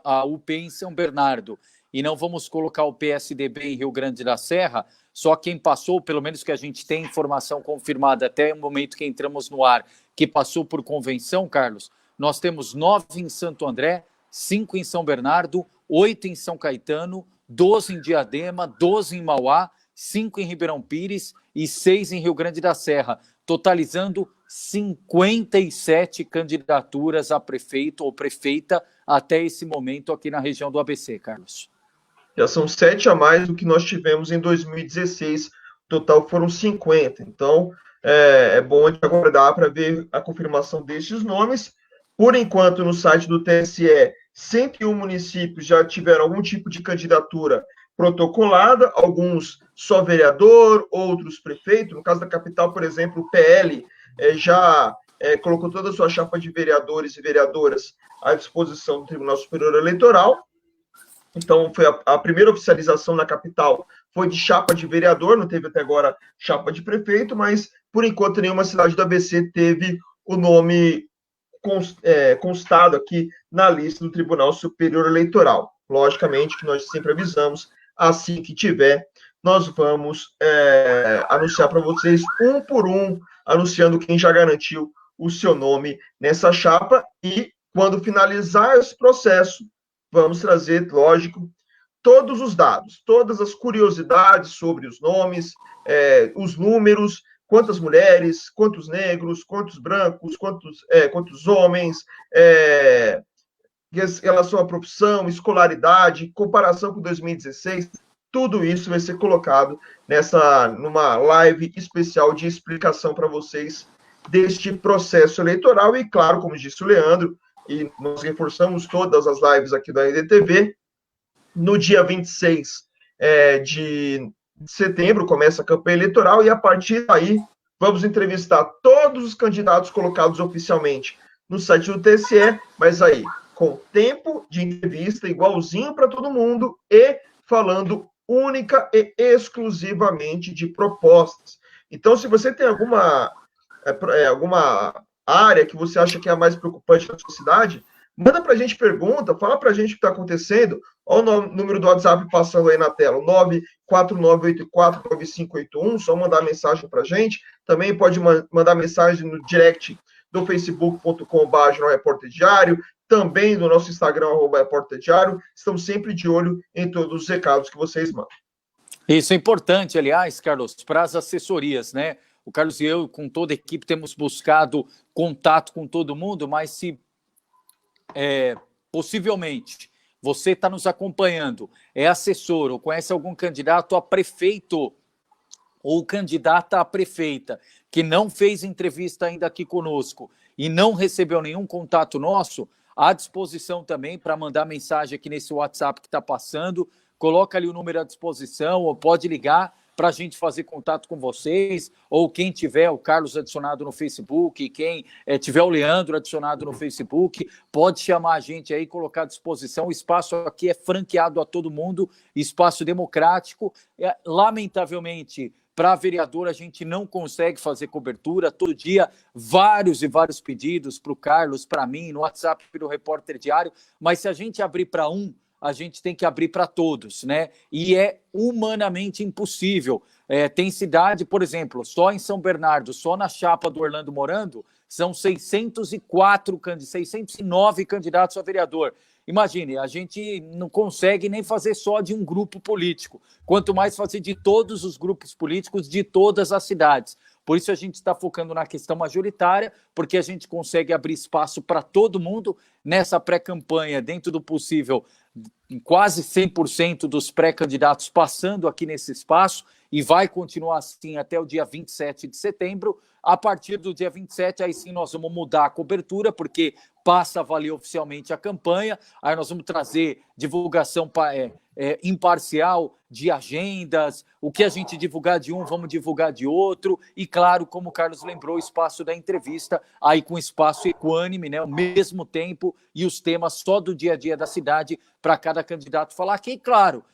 a UP em São Bernardo e não vamos colocar o PSDB em Rio Grande da Serra, só quem passou, pelo menos que a gente tem informação confirmada até o momento que entramos no ar, que passou por convenção, Carlos, nós temos 9 em Santo André, 5 em São Bernardo, 8 em São Caetano, 12 em Diadema, 12 em Mauá, 5 em Ribeirão Pires e 6 em Rio Grande da Serra, totalizando 57 candidaturas a prefeito ou prefeita até esse momento aqui na região do ABC, Carlos. Já são 7 a mais do que nós tivemos em 2016, total foram 50. Então, é bom a gente aguardar para ver a confirmação destes nomes. Por enquanto, no site do TSE, 101 municípios já tiveram algum tipo de candidatura protocolada, alguns só vereador, outros prefeito. No caso da capital, por exemplo, o PL já colocou toda a sua chapa de vereadores e vereadoras à disposição do Tribunal Superior Eleitoral. Então, foi a primeira oficialização na capital foi de chapa de vereador, não teve até agora chapa de prefeito, mas, por enquanto, nenhuma cidade do ABC teve o nome constado aqui na lista do Tribunal Superior Eleitoral. Logicamente que nós sempre avisamos, assim que tiver, nós vamos anunciar para vocês, um por um, anunciando quem já garantiu o seu nome nessa chapa, e quando finalizar esse processo, vamos trazer, lógico, todos os dados, todas as curiosidades sobre os nomes, os números, quantas mulheres, quantos negros, quantos brancos, quantos homens, em relação à profissão, escolaridade, comparação com 2016, tudo isso vai ser colocado numa live especial de explicação para vocês deste processo eleitoral. E, claro, como disse o Leandro, e nós reforçamos todas as lives aqui da RDTV, no dia 26 de setembro começa a campanha eleitoral, e a partir daí vamos entrevistar todos os candidatos colocados oficialmente no site do TSE, mas aí com tempo de entrevista igualzinho para todo mundo e falando única e exclusivamente de propostas. Então, se você tem alguma área que você acha que é a mais preocupante na sua cidade, Manda para a gente pergunta, fala para a gente o que está acontecendo. Olha o número do WhatsApp passando aí na tela, 949849581, só mandar mensagem para a gente. Também pode mandar mensagem no direct do facebook.com/Jornal Repórter Diário, também no nosso Instagram, @Repórter Diário. Estamos sempre de olho em todos os recados que vocês mandam. Isso é importante, aliás, Carlos, para as assessorias, né? O Carlos e eu, com toda a equipe, temos buscado contato com todo mundo, mas se possivelmente você está nos acompanhando, é assessor ou conhece algum candidato a prefeito ou candidata a prefeita que não fez entrevista ainda aqui conosco e não recebeu nenhum contato nosso, à disposição também para mandar mensagem aqui nesse WhatsApp que está passando, coloca ali o número à disposição ou pode ligar para a gente fazer contato com vocês, ou quem tiver o Carlos adicionado no Facebook, quem tiver o Leandro adicionado no Facebook, pode chamar a gente aí, colocar à disposição. O espaço aqui é franqueado a todo mundo, espaço democrático. Lamentavelmente, para vereador, a gente não consegue fazer cobertura. Todo dia, vários e vários pedidos para o Carlos, para mim, no WhatsApp do Repórter Diário, mas se a gente abrir para um, a gente tem que abrir para todos, né? E é humanamente impossível. Tem cidade, por exemplo, só em São Bernardo, só na chapa do Orlando Morando, são 609 candidatos a vereador. Imagine, a gente não consegue nem fazer só de um grupo político, quanto mais fazer de todos os grupos políticos de todas as cidades. Por isso a gente está focando na questão majoritária, porque a gente consegue abrir espaço para todo mundo nessa pré-campanha, dentro do possível, quase 100% dos pré-candidatos passando aqui nesse espaço, e vai continuar assim até o dia 27 de setembro. A partir do dia 27, aí sim nós vamos mudar a cobertura, porque passa a valer oficialmente a campanha, aí nós vamos trazer divulgação imparcial de agendas, o que a gente divulgar de um, vamos divulgar de outro, e claro, como o Carlos lembrou, o espaço da entrevista, aí com espaço equânime, né, ao mesmo tempo, e os temas só do dia a dia da cidade, para cada candidato falar aqui, claro,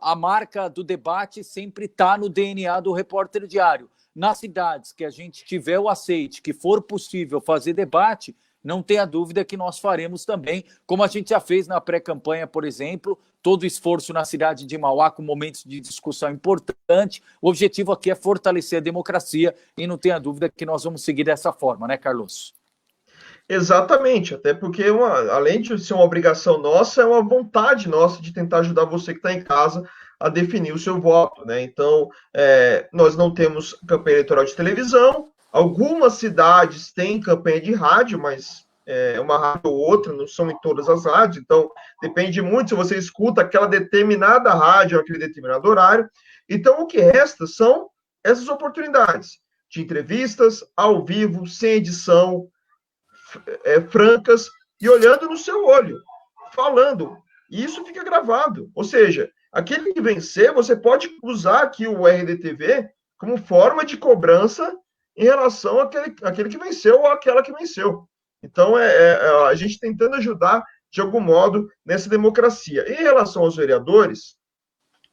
a marca do debate sempre está no DNA do Repórter Diário. Nas cidades que a gente tiver o aceite, que for possível fazer debate, não tenha dúvida que nós faremos também, como a gente já fez na pré-campanha, por exemplo, todo o esforço na cidade de Mauá com momentos de discussão importante. O objetivo aqui é fortalecer a democracia e não tenha dúvida que nós vamos seguir dessa forma, né, Carlos? Exatamente, até porque, além de ser uma obrigação nossa, é uma vontade nossa de tentar ajudar você que está em casa a definir o seu voto, né? Então, nós não temos campanha eleitoral de televisão, algumas cidades têm campanha de rádio, mas uma rádio ou outra, não são em todas as rádios, então depende muito se você escuta aquela determinada rádio, aquele determinado horário. Então, o que resta são essas oportunidades de entrevistas ao vivo, sem edição, francas, e olhando no seu olho, falando. E isso fica gravado. Ou seja, aquele que vencer, você pode usar aqui o RDTV como forma de cobrança em relação àquele que venceu ou àquela que venceu. Então, a gente tentando ajudar, de algum modo, nessa democracia. Em relação aos vereadores,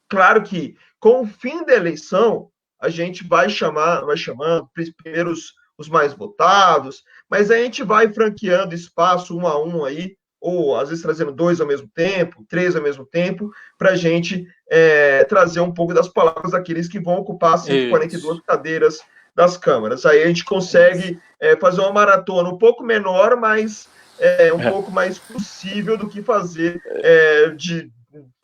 claro que, com o fim da eleição, a gente vai chamando primeiro os mais votados, mas a gente vai franqueando espaço um a um aí, ou às vezes trazendo 2 ao mesmo tempo, 3 ao mesmo tempo, para a gente trazer um pouco das palavras daqueles que vão ocupar 142 cadeiras das câmaras. Aí a gente consegue fazer uma maratona um pouco menor, mas pouco mais possível do que fazer de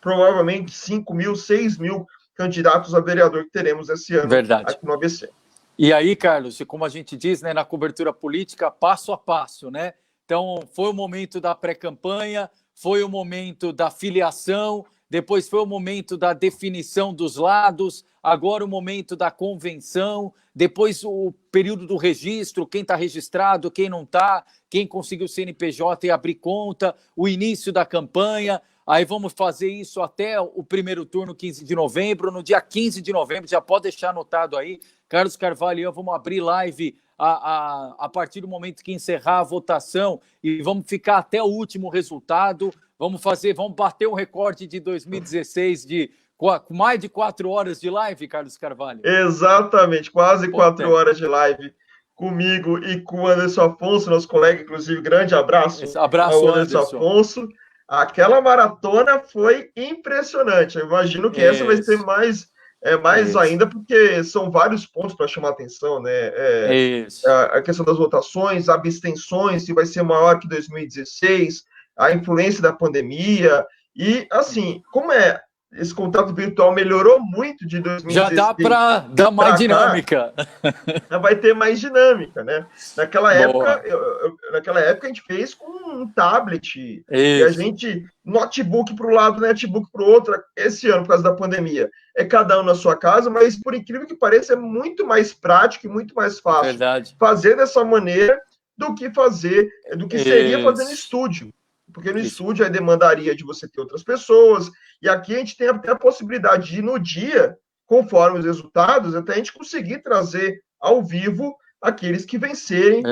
provavelmente 5 mil, 6 mil candidatos a vereador que teremos esse ano aqui no ABC. E aí, Carlos, como a gente diz, né, na cobertura política, passo a passo, né? Então, foi o momento da pré-campanha, foi o momento da filiação, depois foi o momento da definição dos lados, agora o momento da convenção, depois o período do registro, quem está registrado, quem não está, quem conseguiu CNPJ e abrir conta, o início da campanha. Aí vamos fazer isso até o primeiro turno, 15 de novembro. No dia 15 de novembro, já pode deixar anotado aí, Carlos Carvalho e eu vamos abrir live a partir do momento que encerrar a votação e vamos ficar até o último resultado. Vamos bater o recorde de 2016 com mais de 4 horas de live, Carlos Carvalho. Exatamente, quase 4 horas de live comigo e com o Anderson Afonso, nosso colega, inclusive, grande abraço Abraço, ao Anderson Afonso. Aquela maratona foi impressionante. Eu imagino que essa vai ser mais ainda, porque são vários pontos para chamar atenção, né? A questão das votações, abstenções, se vai ser maior que 2016, a influência da pandemia, e assim, como esse contato virtual melhorou muito de 2016. Já dá para dar mais dinâmica. Vai ter mais dinâmica, né? Naquela época a gente fez com um tablet, e a gente, notebook para um lado, notebook para o outro. Esse ano, por causa da pandemia, é cada um na sua casa, mas por incrível que pareça, é muito mais prático e muito mais fácil fazer dessa maneira do que seria fazer no estúdio. Porque no estúdio aí demandaria de você ter outras pessoas, e aqui a gente tem até a possibilidade de, no dia, conforme os resultados, até a gente conseguir trazer ao vivo aqueles que vencerem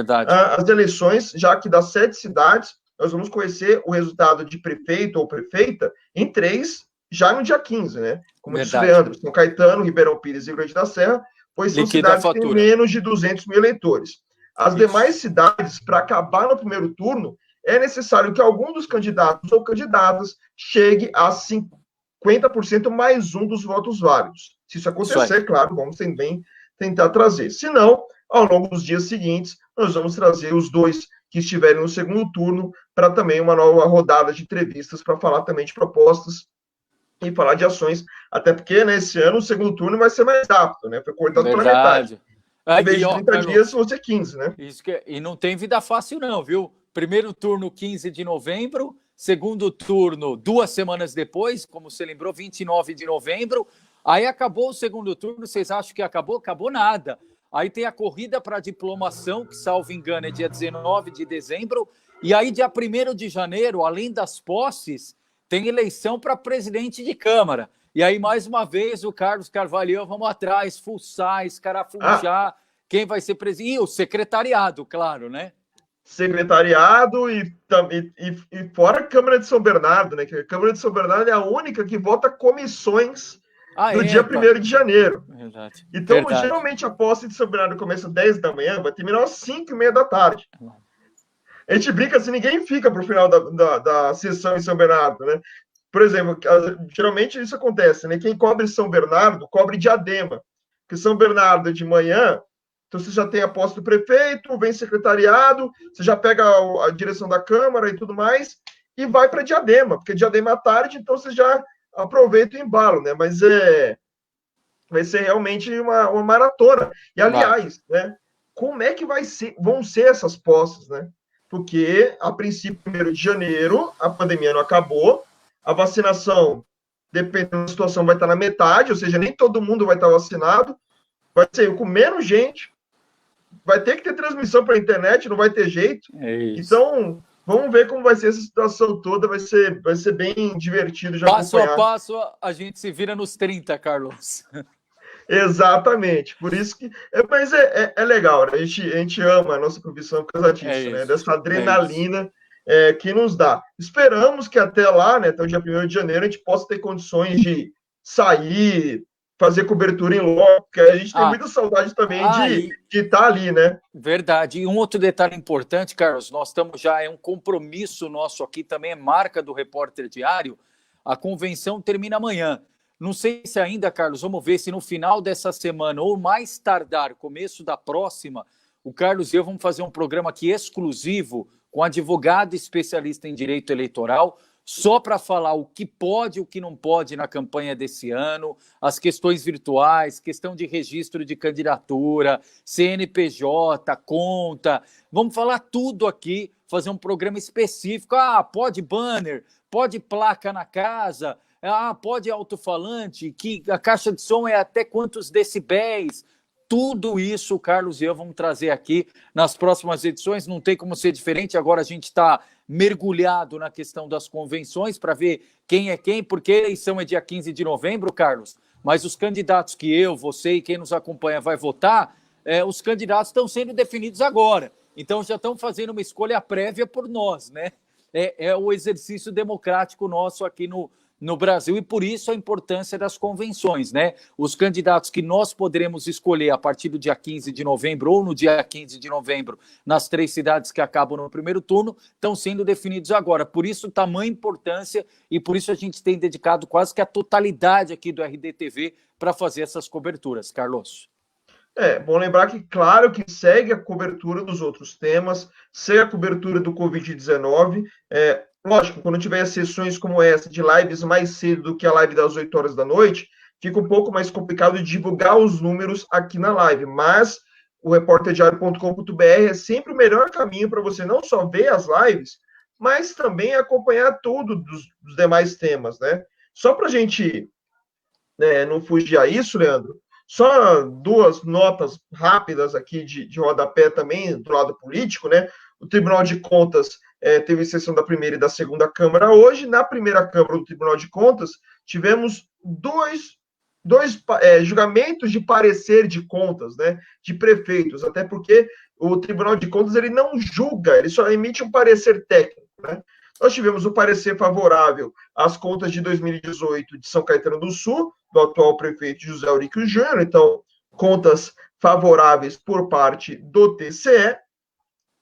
as eleições, já que das 7 cidades, nós vamos conhecer o resultado de prefeito ou prefeita em 3, já no dia 15, né? Como disse o Leandro, São Caetano, Ribeirão Pires e Rio Grande da Serra, pois são cidades que têm menos de 200 mil eleitores. As demais cidades, para acabar no primeiro turno, é necessário que algum dos candidatos ou candidatas chegue a 50% mais um dos votos válidos. Se isso acontecer, claro, vamos também tentar trazer. Se não, ao longo dos dias seguintes, nós vamos trazer os 2 que estiverem no segundo turno para também uma nova rodada de entrevistas para falar também de propostas e falar de ações, até porque nesse ano o segundo turno vai ser mais rápido, né? Foi cortado pela metade. Em vez de 30 dias, vão ser 15, né? E não tem vida fácil não, viu? Primeiro turno, 15 de novembro. Segundo turno, 2 semanas depois, como você lembrou, 29 de novembro. Aí acabou o segundo turno. Vocês acham que acabou? Acabou nada. Aí tem a corrida para a diplomação, que, salvo engano, é dia 19 de dezembro. E aí, dia 1º de janeiro, além das posses, tem eleição para presidente de Câmara. E aí, mais uma vez, o Carlos Carvalho, vamos atrás, fuçar, escarafunchar quem vai ser presidente. E o secretariado, claro, né? Secretariado e fora a Câmara de São Bernardo, né? Que a Câmara de São Bernardo é a única que vota comissões no dia 1º de janeiro. Verdade. Então, geralmente, a posse de São Bernardo começa às 10 da manhã, vai terminar às 5h30 da tarde. A gente brinca assim, ninguém fica para o final da sessão em São Bernardo, né? Por exemplo, geralmente isso acontece, né? Quem cobre São Bernardo, cobre Diadema. Porque São Bernardo é de manhã, então você já tem a posse do prefeito, vem secretariado, você já pega a direção da Câmara e tudo mais, e vai para Diadema, porque Diadema é à tarde, então você já aproveita o embalo, né? Mas vai ser realmente uma maratona. E, aliás, né? Como é que vão ser essas posses, né? Porque, a princípio, 1º de janeiro, a pandemia não acabou, a vacinação, dependendo da situação, vai estar na metade, ou seja, nem todo mundo vai estar vacinado, vai ser com menos gente, vai ter que ter transmissão para a internet, não vai ter jeito. Então, vamos ver como vai ser essa situação toda, vai ser bem divertido de acompanhar. Passo a passo, a gente se vira nos 30, Carlos. Exatamente, por isso que... Mas é legal, né? A gente ama a nossa profissão por causa disso, né? Dessa adrenalina que nos dá. Esperamos que até lá, né, até o dia 1º de janeiro, a gente possa ter condições de sair, fazer cobertura em loco, porque a gente tem muita saudade também de estar ali, né? Verdade. E um outro detalhe importante, Carlos, nós estamos já, é um compromisso nosso aqui, também é marca do Repórter Diário, a convenção termina amanhã. Não sei se ainda, Carlos, vamos ver se no final dessa semana, ou mais tardar, começo da próxima, o Carlos e eu vamos fazer um programa aqui exclusivo com advogado especialista em direito eleitoral, só para falar o que pode e o que não pode na campanha desse ano, as questões virtuais, questão de registro de candidatura, CNPJ, conta. Vamos falar tudo aqui, fazer um programa específico. Pode banner, pode placa na casa, pode alto-falante, que a caixa de som é até quantos decibéis. Tudo isso o Carlos e eu vamos trazer aqui nas próximas edições, não tem como ser diferente. Agora a gente está mergulhado na questão das convenções para ver quem é quem, porque a eleição é dia 15 de novembro, Carlos, mas os candidatos que eu, você e quem nos acompanha vai votar, os candidatos estão sendo definidos agora, então já estão fazendo uma escolha prévia por nós, né? É o exercício democrático nosso aqui no no Brasil, e por isso a importância das convenções, né? Os candidatos que nós poderemos escolher a partir do dia 15 de novembro ou no dia 15 de novembro, nas 3 cidades que acabam no primeiro turno, estão sendo definidos agora. Por isso, tamanha importância, e por isso a gente tem dedicado quase que a totalidade aqui do RDTV para fazer essas coberturas, Carlos. Bom lembrar que, claro, que segue a cobertura dos outros temas, segue a cobertura do Covid-19. Lógico, quando tiver sessões como essa, de lives mais cedo do que a live das 8 horas da noite, fica um pouco mais complicado de divulgar os números aqui na live, mas o repórterdiario.com.br é sempre o melhor caminho para você não só ver as lives, mas também acompanhar tudo dos demais temas, né? Só para a gente não fugir a isso, Leandro, só 2 notas rápidas aqui de rodapé também, do lado político, né? O Tribunal de Contas teve sessão da primeira e da segunda Câmara hoje. Na primeira Câmara do Tribunal de Contas, tivemos dois julgamentos de parecer de contas, né? De prefeitos, até porque o Tribunal de Contas ele não julga, ele só emite um parecer técnico, né? Nós tivemos o parecer favorável às contas de 2018 de São Caetano do Sul, do atual prefeito José Auríquio Júnior, então, contas favoráveis por parte do TCE,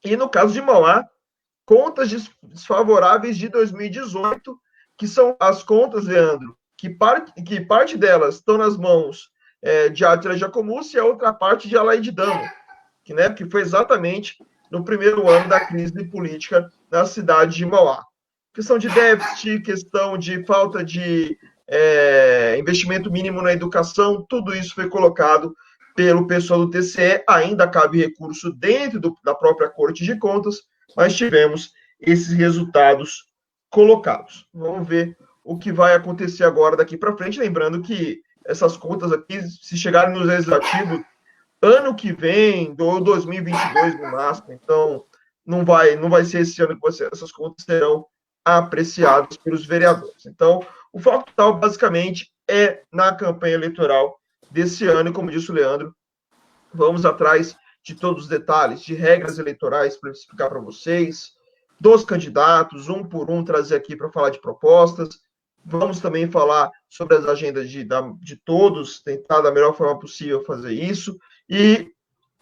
e no caso de Mauá, contas desfavoráveis de 2018, que são as contas, Leandro, que parte delas estão nas mãos de Átila Giacomussi e a outra parte de Alaide Damo, que foi exatamente no primeiro ano da crise política na cidade de Mauá. Questão de déficit, questão de falta de investimento mínimo na educação, tudo isso foi colocado pelo pessoal do TCE, ainda cabe recurso dentro da própria Corte de Contas, mas tivemos esses resultados colocados. Vamos ver o que vai acontecer agora daqui para frente, lembrando que essas contas aqui, se chegarem no legislativo ano que vem, ou 2022 no máximo, então não vai ser esse ano que essas contas serão apreciadas pelos vereadores. Então, o foco tal, basicamente, é na campanha eleitoral desse ano, e como disse o Leandro, vamos atrás de todos os detalhes, de regras eleitorais para explicar para vocês, dos candidatos, um por um, trazer aqui para falar de propostas. Vamos também falar sobre as agendas de todos, tentar da melhor forma possível fazer isso, e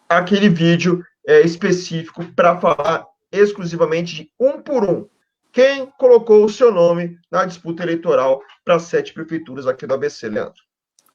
aquele vídeo específico para falar exclusivamente de um por um. Quem colocou o seu nome na disputa eleitoral para 7 prefeituras aqui do ABC, Leandro?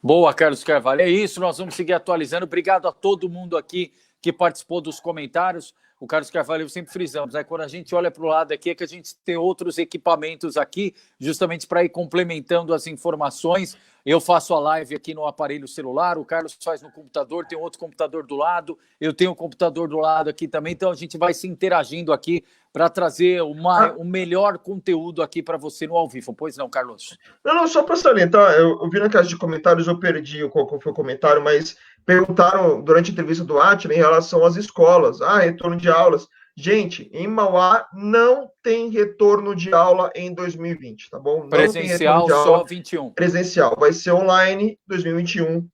Boa, Carlos Carvalho. É isso, nós vamos seguir atualizando. Obrigado a todo mundo aqui que participou dos comentários. O Carlos Carvalho, sempre frisamos, né? Quando a gente olha para o lado aqui, é que a gente tem outros equipamentos aqui, justamente para ir complementando as informações. Eu faço a live aqui no aparelho celular, o Carlos faz no computador, tem outro computador do lado, eu tenho um computador do lado aqui também, então a gente vai se interagindo aqui para trazer o melhor conteúdo aqui para você no ao vivo. Pois não, Carlos? Não, só para salientar, eu vi na caixa de comentários, eu perdi qual foi o comentário, mas perguntaram durante a entrevista do Átila em relação às escolas, retorno de aulas. Gente, em Mauá não tem retorno de aula em 2020, tá bom? Não presencial, tem só 21. Presencial, vai ser online 2021,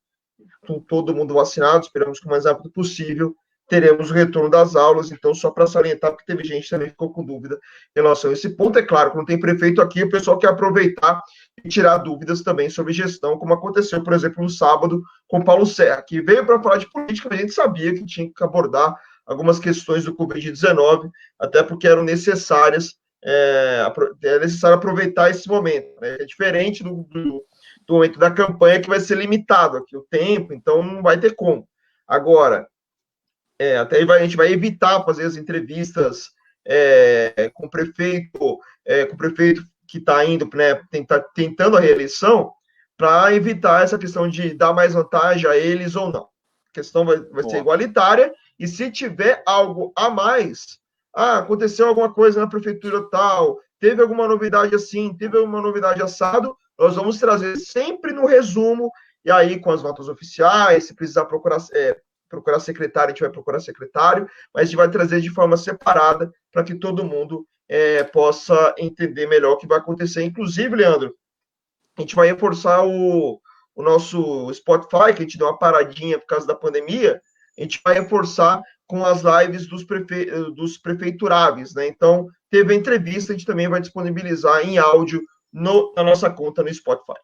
com todo mundo vacinado, esperamos que o mais rápido possível teremos o retorno das aulas. Então, só para salientar, porque teve gente que também ficou com dúvida em relação a esse ponto. É claro, quando tem prefeito aqui, o pessoal quer aproveitar e tirar dúvidas também sobre gestão, como aconteceu, por exemplo, no sábado com Paulo Serra, que veio para falar de política, mas a gente sabia que tinha que abordar algumas questões do Covid-19, até porque eram necessárias, é necessário aproveitar esse momento, né? É diferente do momento da campanha, que vai ser limitado aqui o tempo, então não vai ter como. Agora, até a gente vai evitar fazer as entrevistas com o prefeito que está indo, né, tentando a reeleição, para evitar essa questão de dar mais vantagem a eles ou não. A questão vai ser igualitária, e se tiver algo a mais, aconteceu alguma coisa na prefeitura tal, teve alguma novidade assim, teve alguma novidade assado, nós vamos trazer sempre no resumo, e aí com as notas oficiais, se precisar procurar secretário, a gente vai procurar secretário, mas a gente vai trazer de forma separada para que todo mundo possa entender melhor o que vai acontecer. Inclusive, Leandro, a gente vai reforçar o nosso Spotify, que a gente deu uma paradinha por causa da pandemia, a gente vai reforçar com as lives dos prefeituráveis, né? Então, teve a entrevista, a gente também vai disponibilizar em áudio na nossa conta no Spotify.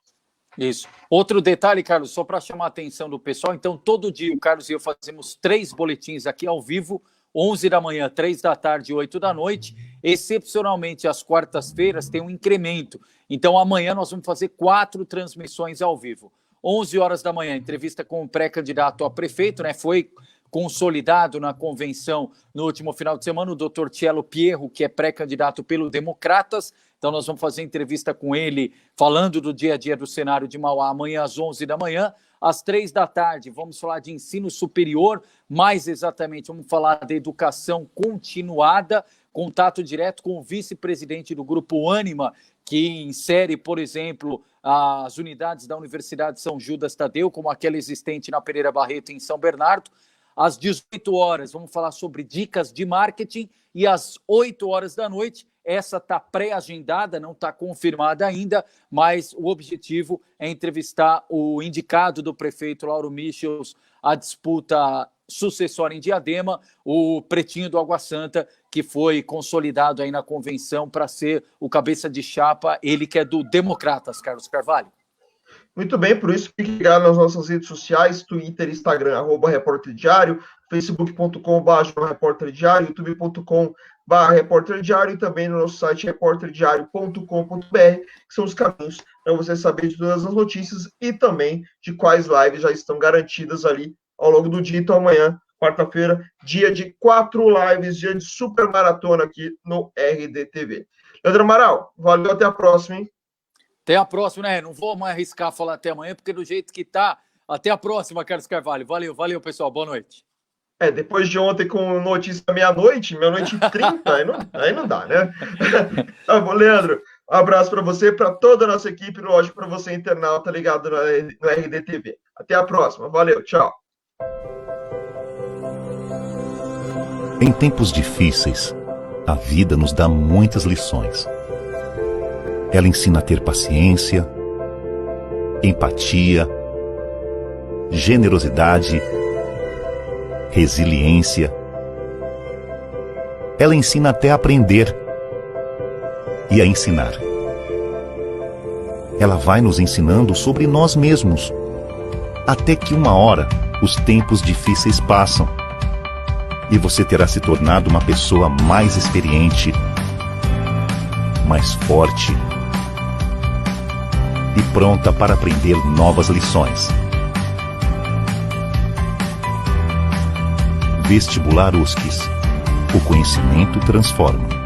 Isso. Outro detalhe, Carlos, só para chamar a atenção do pessoal, então todo dia o Carlos e eu fazemos 3 boletins aqui ao vivo, 11 da manhã, 3 da tarde e 8 da noite. Excepcionalmente, às quartas-feiras tem um incremento. Então amanhã nós vamos fazer 4 transmissões ao vivo. 11 horas da manhã, entrevista com o pré-candidato a prefeito, né? Foi consolidado na convenção no último final de semana, o doutor Tielo Pierro, que é pré-candidato pelo Democratas. Então nós vamos fazer entrevista com ele, falando do dia a dia do cenário de Mauá, amanhã às 11 da manhã. Às 3 da tarde, vamos falar de ensino superior, mais exatamente, vamos falar da educação continuada, contato direto com o vice-presidente do Grupo Ânima, que insere, por exemplo, as unidades da Universidade São Judas Tadeu, como aquela existente na Pereira Barreto, em São Bernardo. Às 18 horas, vamos falar sobre dicas de marketing. E às 8 horas da noite, essa está pré-agendada, não está confirmada ainda, mas o objetivo é entrevistar o indicado do prefeito Lauro Michels à disputa sucessória em Diadema, o Pretinho do Água Santa, que foi consolidado aí na convenção para ser o cabeça de chapa, ele que é do Democratas, Carlos Carvalho. Muito bem, por isso fique ligado nas nossas redes sociais, Twitter, Instagram, @Repórter Diário, facebook.com/Repórter Diário, youtube.com/Repórter Diário e também no nosso site repórterdiario.com.br, que são os caminhos para você saber de todas as notícias e também de quais lives já estão garantidas ali ao longo do dia. Então amanhã, quarta-feira, dia de 4 lives, dia de super maratona aqui no RDTV. Leandro Amaral, valeu, até a próxima, hein? Até a próxima, né? Não vou mais arriscar falar até amanhã, porque do jeito que tá, até a próxima, Carlos Carvalho. Valeu, pessoal. Boa noite. Depois de ontem com notícia meia-noite e 30, aí não dá, né? Tá bom, Leandro, um abraço para você, para toda a nossa equipe, lógico, para você, internauta, ligado no RDTV. Até a próxima. Valeu, tchau. Em tempos difíceis, a vida nos dá muitas lições. Ela ensina a ter paciência, empatia, generosidade, resiliência. Ela ensina até a aprender e a ensinar. Ela vai nos ensinando sobre nós mesmos, até que uma hora os tempos difíceis passam e você terá se tornado uma pessoa mais experiente, mais forte e pronta para aprender novas lições. Vestibular USCS. O conhecimento transforma.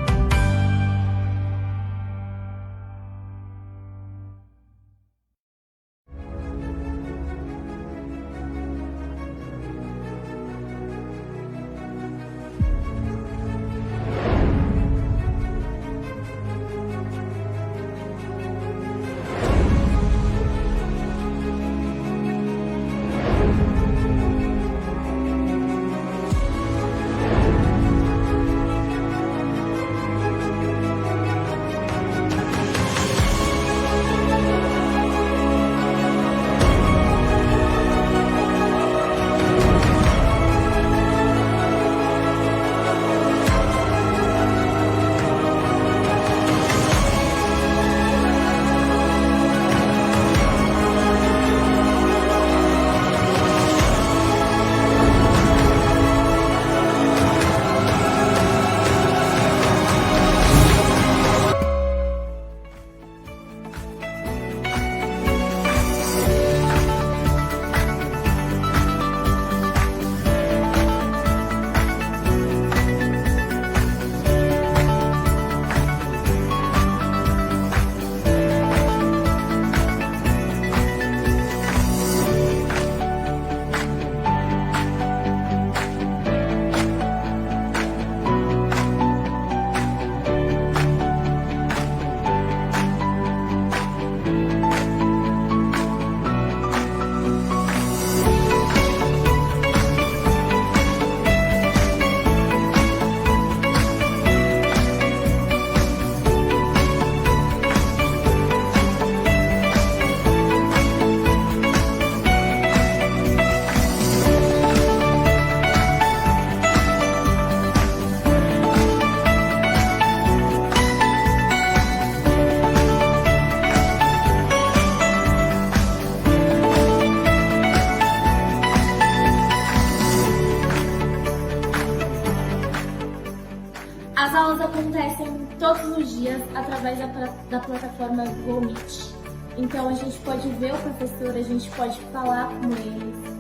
acontecem todos os dias através da plataforma Google Meet. Então a gente pode ver o professor, a gente pode falar com eles.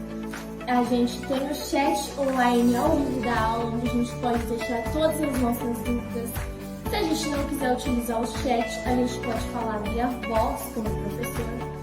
A gente tem o chat online ao vivo da aula, onde a gente pode deixar todas as nossas dúvidas. Se a gente não quiser utilizar o chat, a gente pode falar via voz com o professor.